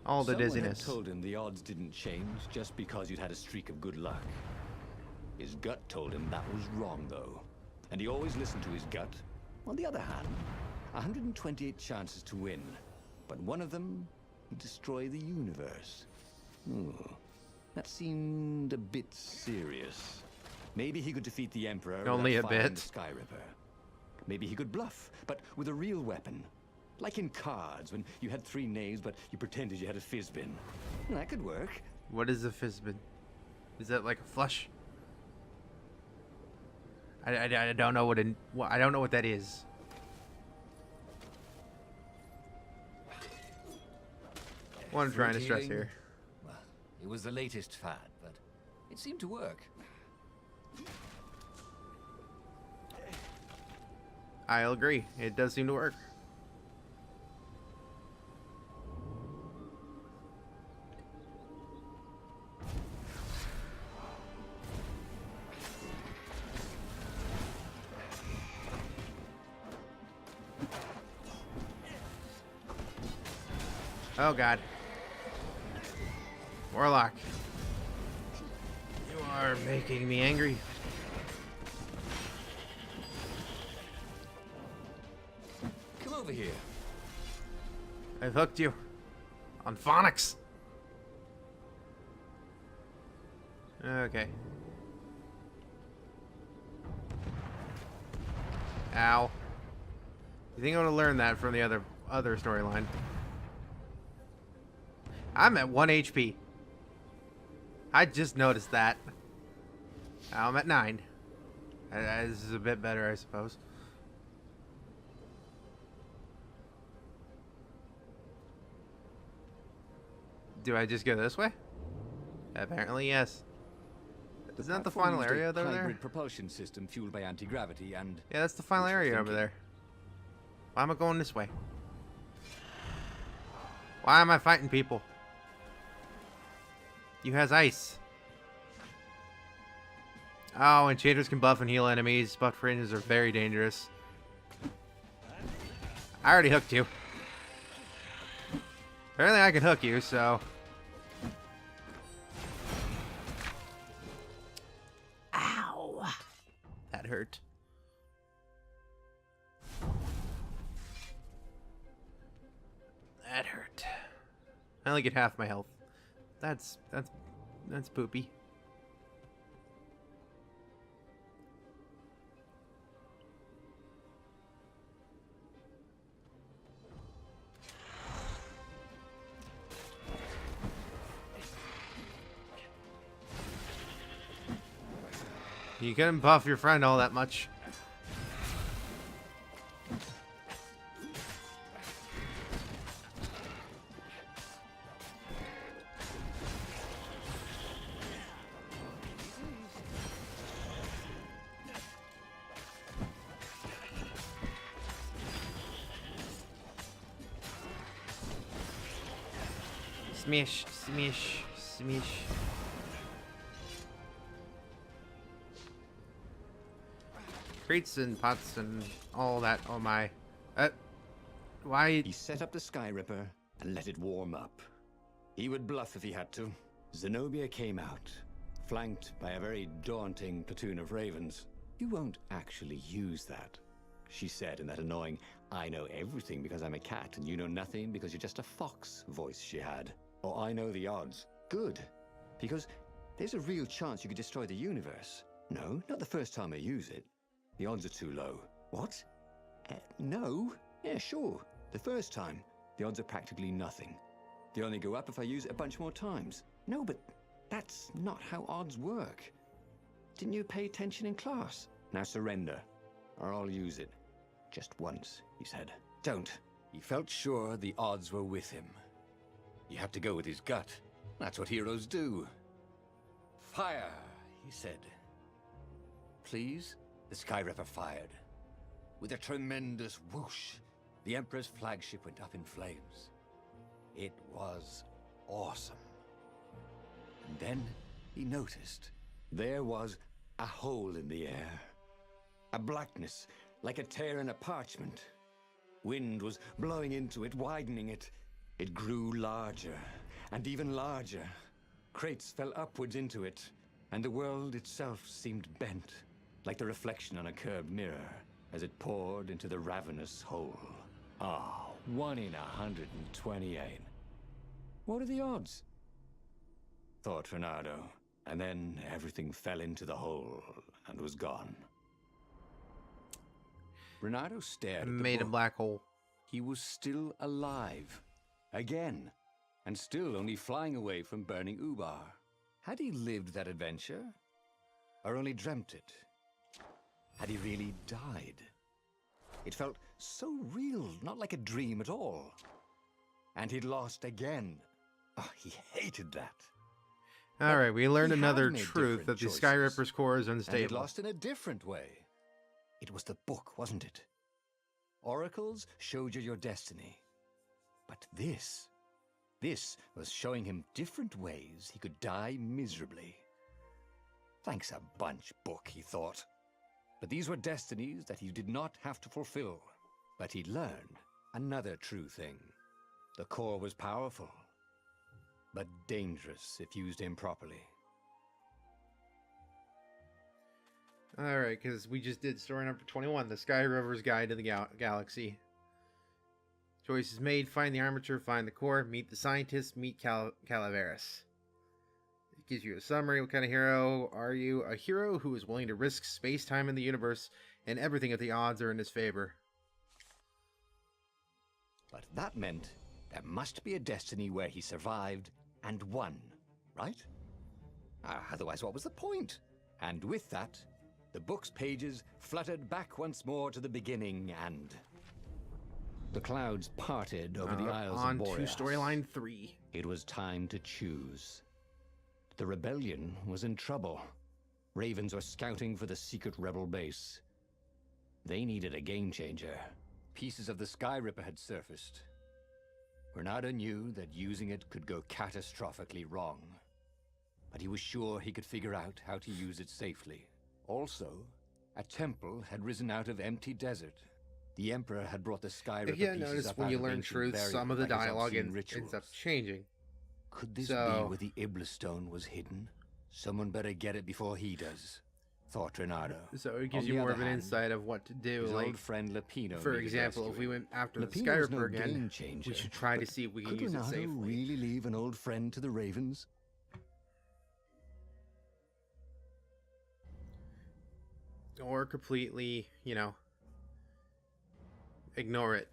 All the Someone had dizziness. told him the odds didn't change just because you'd had a streak of good luck. His gut told him that was wrong, though. And he always listened to his gut. On the other hand, 128 chances to win, but one of them would destroy the universe. That seemed a bit serious. Maybe he could defeat the Emperor Only without a firing bit. the Skyripper. Maybe he could bluff, but with a real weapon. Like in cards, when you had 3 knaves, but you pretended you had a fizzbin. That could work. What is a fizzbin? Is that like a flush? I don't know I don't know what that is. What I'm trying to stress here. Well, it was the latest fad, but it seemed to work. I'll agree. It does seem to work. Oh god. Warlock. You are making me angry. Come over here. I've hooked you. On phonics. Okay. Ow. You think I'm gonna learn that from the other storyline? I'm at 1 HP. I just noticed that. Now I'm at 9. This is a bit better, I suppose. Do I just go this way? Apparently, yes. Isn't that the final Platform used area a over there? hybrid propulsion system fueled by anti-gravity and... Yeah, that's the final wishful area over thinking. there. Why am I going this way? Why am I fighting people? You has ice. Oh, enchanters can buff and heal enemies. Buffed ranges are very dangerous. I already hooked you. Apparently I can hook you, so... Ow! That hurt. That hurt. I only get half my health. That's poopy. You couldn't buff your friend all that much. Smish, smish, smish. Crates and pots and all that. Oh my. Why? He set up the Skyripper and let it warm up. He would bluff if he had to. Zenobia came out, flanked by a very daunting platoon of ravens. You won't actually use that, she said in that annoying, I know everything because I'm a cat and you know nothing because you're just a fox voice she had. Or I know the odds. Good, because there's a real chance you could destroy the universe. No, not the first time I use it. The odds are too low. What? No? Yeah, sure. The first time, the odds are practically nothing. They only go up if I use it a bunch more times. No, but that's not how odds work. Didn't you pay attention in class? Now surrender, or I'll use it. Just once, he said. Don't. He felt sure the odds were with him. He had to go with his gut. That's what heroes do. Fire, he said. Please? The Skyripper fired. With a tremendous whoosh, the Emperor's flagship went up in flames. It was awesome. And then he noticed there was a hole in the air. A blackness, like a tear in a parchment. Wind was blowing into it, widening it. It grew larger, and even larger. Crates fell upwards into it, and the world itself seemed bent, like the reflection on a curved mirror, as it poured into the ravenous hole. Ah, 1 in 128. What are the odds? Thought Reynardo, and then everything fell into the hole and was gone. Reynardo stared at the Made a book. black hole. He was still alive. Again. And still only flying away from burning Ubar. Had he lived that adventure? Or only dreamt it? Had he really died? It felt so real, not like a dream at all. And he'd lost again. Oh, he hated that. All right, we learned he had another made truth that different the choices, Skyripper's core is And he'd unstable. lost in a different way. It was the book, wasn't it? Oracles showed you your destiny. But this was showing him different ways he could die miserably. Thanks a bunch, book, he thought. But these were destinies that he did not have to fulfill. But he'd learned another true thing. The core was powerful, but dangerous if used improperly. All right, because we just did story number 21, the Skyripper's Guide to the Galaxy. Choices made: find the armature, find the core, meet the scientist, meet Calaveras. It gives you a summary. What kind of hero are you? A hero who is willing to risk space, time, and the universe, and everything if the odds are in his favor. But that meant there must be a destiny where he survived and won, right? Otherwise, what was the point? And with that, the book's pages fluttered back once more to the beginning, and the clouds parted over the Isles of On to Boreas. storyline 3. It was time to choose. The rebellion was in trouble. Ravens were scouting for the secret rebel base. They needed a game changer. Pieces of the Skyripper had surfaced. Reynardo knew that using it could go catastrophically wrong. But he was sure he could figure out how to use it safely. Also, a temple had risen out of empty desert. The Emperor had brought the Skyripper If you pieces notice, up when out you of learn ancient truth, burial, some of the like his dialogue obscene ends up rituals. changing. Could this So- be where the Iblis stone was hidden? Someone better get it before he does, thought Reynardo. So it gives On you the more other of an hand, insight of what to do. His Like, old friend Lapino for needed example, if we rescuing. went after the Lapino was no Skyripper again, game changer, we should try to but see if we can could use it Reynardo safely. really leave an old friend to the Ravens? Or completely, ignore it.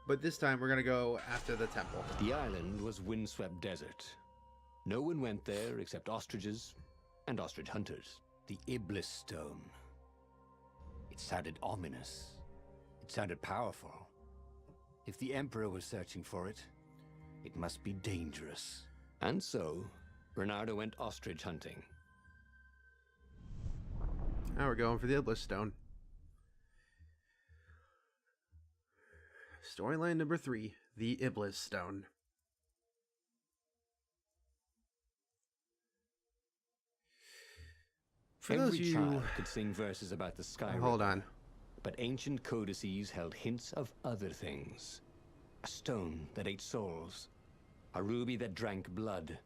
But this time we're going to go after the temple. The island was windswept desert. No one went there except ostriches and ostrich hunters. The Iblis stone. It sounded ominous. It sounded powerful. If the Emperor was searching for it, it must be dangerous. And so, Reynardo went ostrich hunting. Now we're going for the Iblis Stone. Storyline number 3, the Iblis Stone. For those Every of you... child could sing verses about the Skyripper. Hold on. But ancient codices held hints of other things. A stone that ate souls. A ruby that drank blood.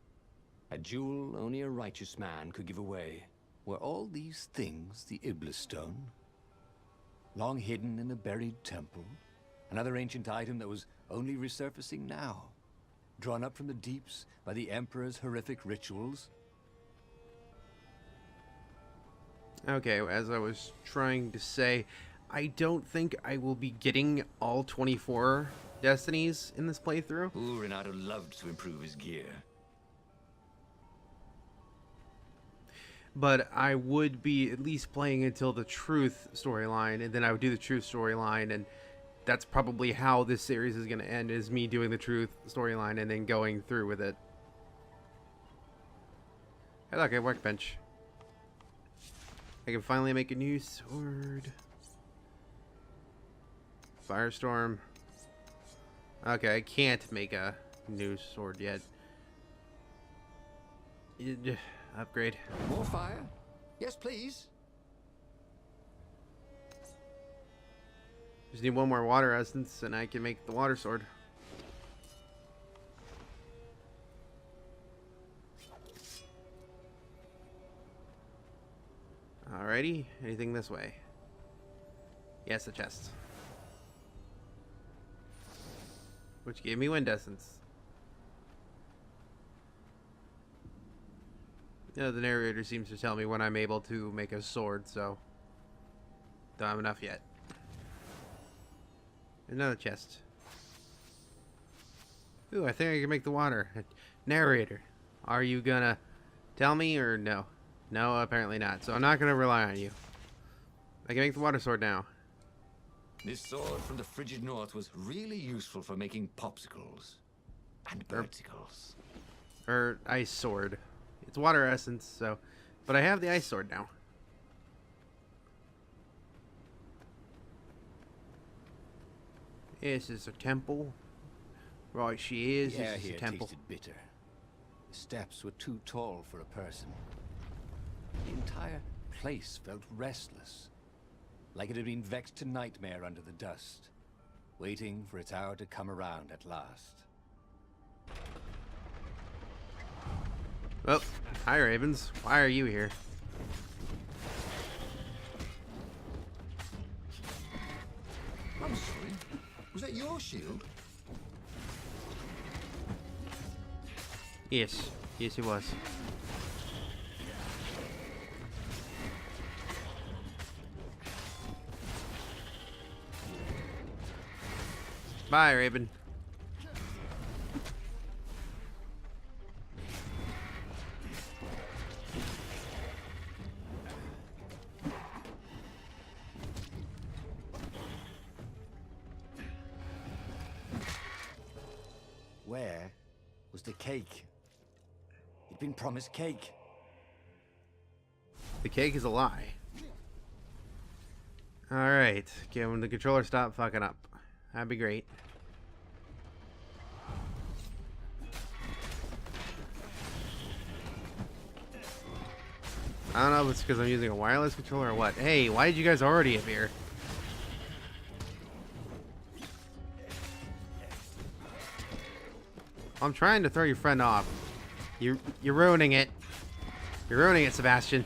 A jewel only a righteous man could give away. Were all these things the Iblis stone? Long hidden in a buried temple? Another ancient item that was only resurfacing now? Drawn up from the deeps by the Emperor's horrific rituals? Okay, as I was trying to say, I don't think I will be getting all 24 Destinies in this playthrough. Ooh, Reynardo loved to improve his gear. But I would be at least playing until the Truth storyline, and then I would do the Truth storyline, and that's probably how this series is going to end, is me doing the Truth storyline and then going through with it. Hey look, I have a workbench. I can finally make a new sword. Firestorm. Okay, I can't make a new sword yet. Upgrade. More fire? Yes, please. Just need one more water essence and I can make the water sword. Alrighty, anything this way? Yes, a chest. Which gave me wind essence. You know, the narrator seems to tell me when I'm able to make a sword, so don't have enough yet. Another chest. Ooh, I think I can make the water. Narrator, are you gonna tell me or no? No, apparently not. So I'm not gonna rely on you. I can make the water sword now. This sword from the frigid north was really useful for making popsicles and birdsicles. Or ice sword. It's water essence, so... But I have the ice sword now. This is a temple. Right, she is. The air This is here a temple. tasted bitter. The steps were too tall for a person. The entire place felt restless, like it had been vexed to nightmare under the dust, waiting for its hour to come around at last. Oh, hi Ravens. Why are you here? I'm sorry. Was that your shield? Yes. Yes, it was. Bye, Raven. Where was the cake? He'd been promised cake. The cake is a lie. Alright. Get when the controller stop fucking up. That'd be great. I don't know if it's because I'm using a wireless controller or what. Hey, why did you guys already appear? I'm trying to throw your friend off. You're ruining it. You're ruining it, Sebastian.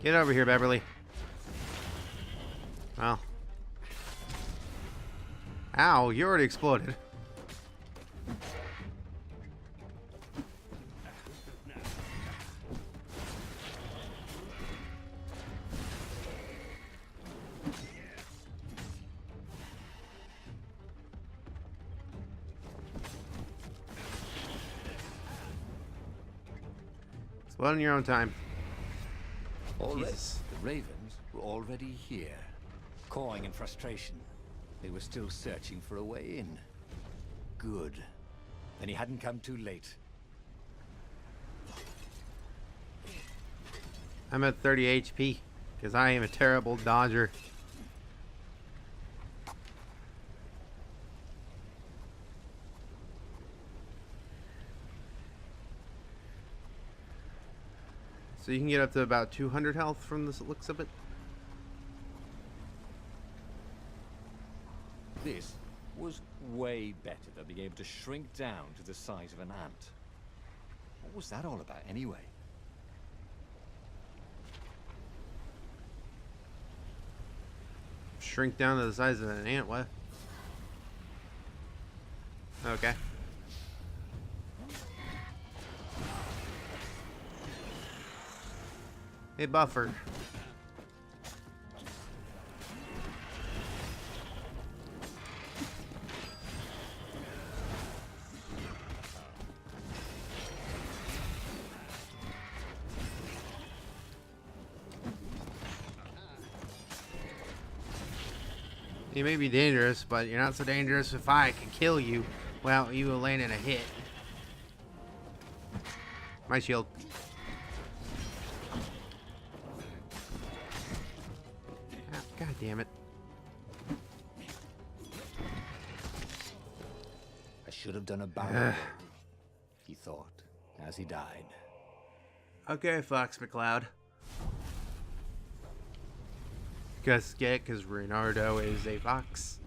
Get over here, Beverly. Well. Ow, you already exploded. Explode in your own time. Already, Jesus. the ravens were already here, cawing in frustration. They were still searching for a way in. Good. Then he hadn't come too late. I'm at 30 HP because I am a terrible dodger. So you can get up to about 200 health from the looks of it. This was way better than being able to shrink down to the size of an ant. What was that all about anyway? Shrink down to the size of an ant, what? Okay. Hey, Buffer. You may be dangerous, but you're not so dangerous if I can kill you without you landing a hit. My shield. God damn it. I should have done a barrel roll, he thought, as he died. Okay, Fox McCloud. Because Reynardo is a fox.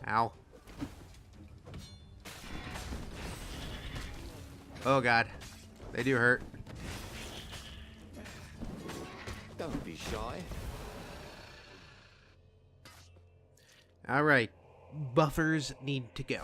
Ow. Oh god. They do hurt. Don't be shy. Alright. Buffers need to go.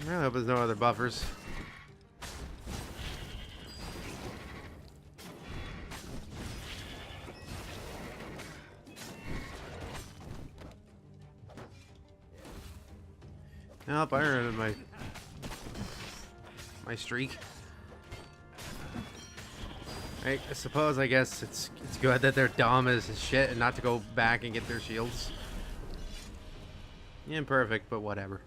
I hope there's no other buffers. Nope, I ruined my streak. I suppose, I guess it's good that they're dumb as shit and not to go back and get their shields. Imperfect, but whatever.